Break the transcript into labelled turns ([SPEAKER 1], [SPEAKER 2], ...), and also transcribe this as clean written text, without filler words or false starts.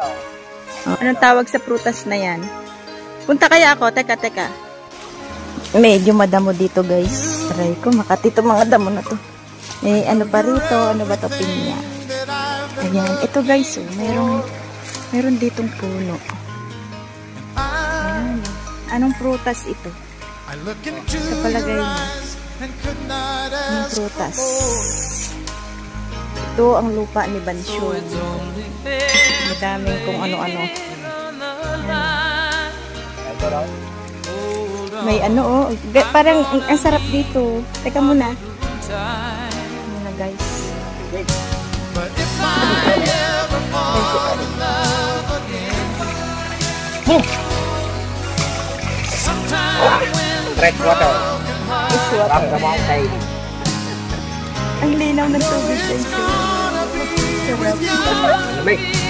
[SPEAKER 1] Oh, anong tawag sa prutas na yan? Punta kaya ako. Teka. Medyo madamo dito, guys. Try ko makatito mga damo na to. Eh, ano pa rito? Ano ba to? Pinya. Ayan. Ito, guys. Oh, meron ditong puno. Ayan. Anong prutas ito? Sa palagay mo. Anong prutas? Ito ang lupa ni Bansyon. Madaming kung ano-ano. May ano, oh. Parang ang sarap dito. Teka muna. Muna, guys.
[SPEAKER 2] Fresh water.
[SPEAKER 1] It's water.
[SPEAKER 2] From the mountain.
[SPEAKER 1] Ang linaw ng tubig, guys. Sarap.
[SPEAKER 2] Lamig.